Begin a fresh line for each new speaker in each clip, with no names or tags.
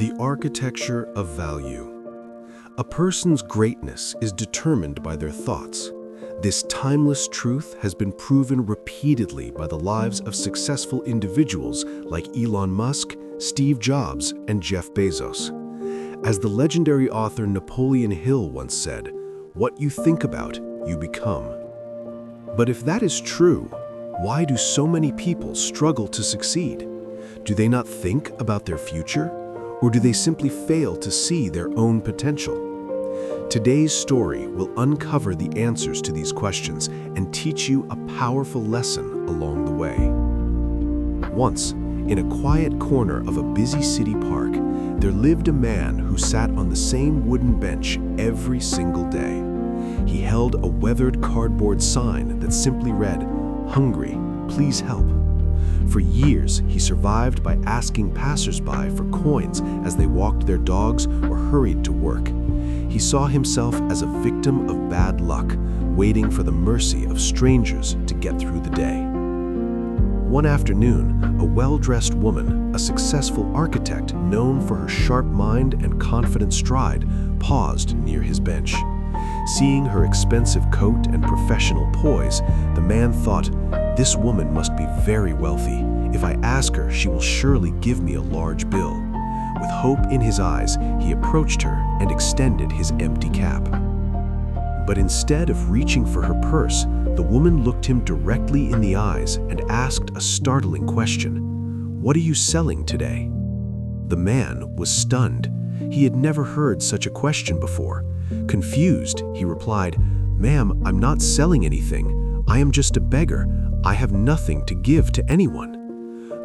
The architecture of value. A person's greatness is determined by their thoughts. This timeless truth has been proven repeatedly by the lives of successful individuals like Elon Musk, Steve Jobs, and Jeff Bezos. As the legendary author Napoleon Hill once said, "What you think about, you become." But if that is true, why do so many people struggle to succeed? Do they not think about their future? Or do they simply fail to see their own potential? Today's story will uncover the answers to these questions and teach you a powerful lesson along the way. Once, in a quiet corner of a busy city park, there lived a man who sat on the same wooden bench every single day. He held a weathered cardboard sign that simply read, "Hungry, please help." For years, he survived by asking passersby for coins as they walked their dogs or hurried to work. He saw himself as a victim of bad luck, waiting for the mercy of strangers to get through the day. One afternoon, a well-dressed woman, a successful architect known for her sharp mind and confident stride, paused near his bench. Seeing her expensive coat and professional poise, the man thought, "This woman must be very wealthy. If I ask her, she will surely give me a large bill." With hope in his eyes, he approached her and extended his empty cap. But instead of reaching for her purse, the woman looked him directly in the eyes and asked a startling question. "What are you selling today?" The man was stunned. He had never heard such a question before. Confused, he replied, "Ma'am, I'm not selling anything. I am just a beggar. I have nothing to give to anyone."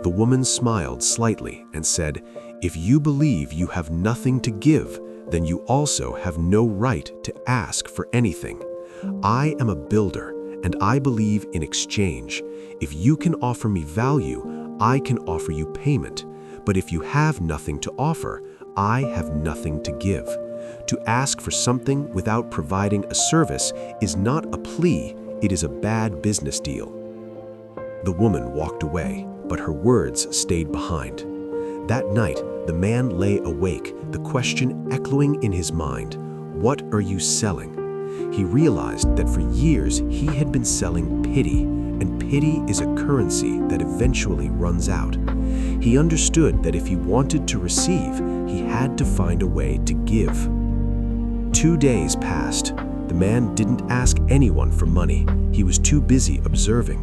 The woman smiled slightly and said, "If you believe you have nothing to give, then you also have no right to ask for anything. I am a builder, and I believe in exchange. If you can offer me value, I can offer you payment. But if you have nothing to offer, I have nothing to give. To ask for something without providing a service is not a plea, it is a bad business deal." The woman walked away, but her words stayed behind. That night, the man lay awake, the question echoing in his mind, "What are you selling?" He realized that for years he had been selling pity, and pity is a currency that eventually runs out. He understood that if he wanted to receive, he had to find a way to give. 2 days passed. The man didn't ask anyone for money. He was too busy observing.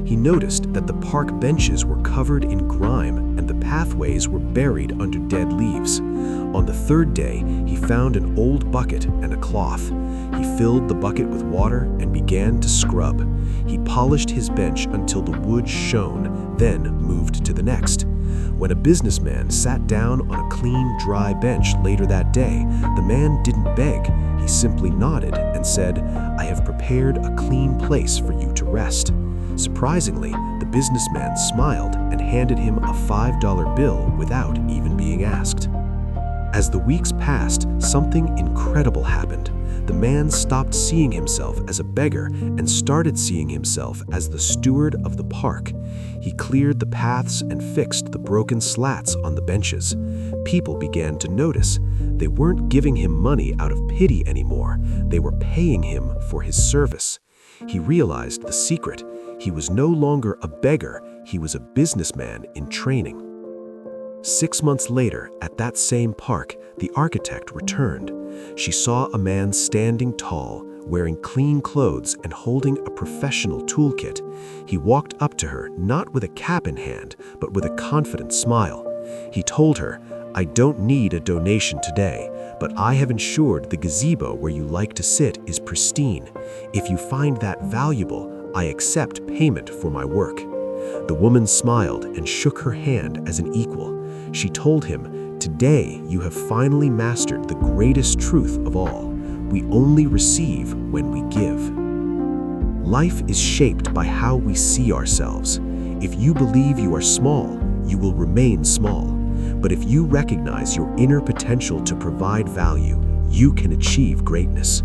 He noticed that the park benches were covered in grime and the pathways were buried under dead leaves. On the 3rd day, he found an old bucket and a cloth. He filled the bucket with water and began to scrub. He polished his bench until the wood shone, then moved to the next. When a businessman sat down on a clean, dry bench later that day, the man didn't beg. He simply nodded and said, "I have prepared a clean place for you to rest." Surprisingly, the businessman smiled and handed him a $5 bill without even being asked. As the weeks passed, something incredible happened. The man stopped seeing himself as a beggar and started seeing himself as the steward of the park. He cleared the paths and fixed the broken slats on the benches. People began to notice. They weren't giving him money out of pity anymore. They were paying him for his service. He realized the secret. He was no longer a beggar, he was a businessman in training. 6 months later, at that same park, the architect returned. She saw a man standing tall, wearing clean clothes and holding a professional toolkit. He walked up to her, not with a cap in hand, but with a confident smile. He told her, "I don't need a donation today, but I have ensured the gazebo where you like to sit is pristine. If you find that valuable, I accept payment for my work." The woman smiled and shook her hand as an equal. She told him, "Today you have finally mastered the greatest truth of all. We only receive when we give." Life is shaped by how we see ourselves. If you believe you are small, you will remain small. But if you recognize your inner potential to provide value, you can achieve greatness.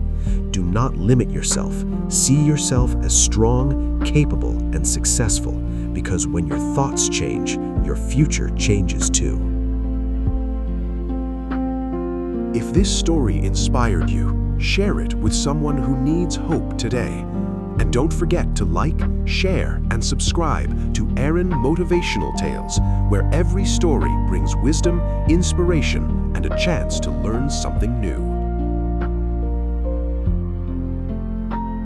Do not limit yourself. See yourself as strong, capable, and successful, because when your thoughts change, your future changes too. If this story inspired you, share it with someone who needs hope today. And don't forget to like, share, and subscribe to Aaron Motivational Tales, where every story brings wisdom, inspiration, and a chance to learn something new.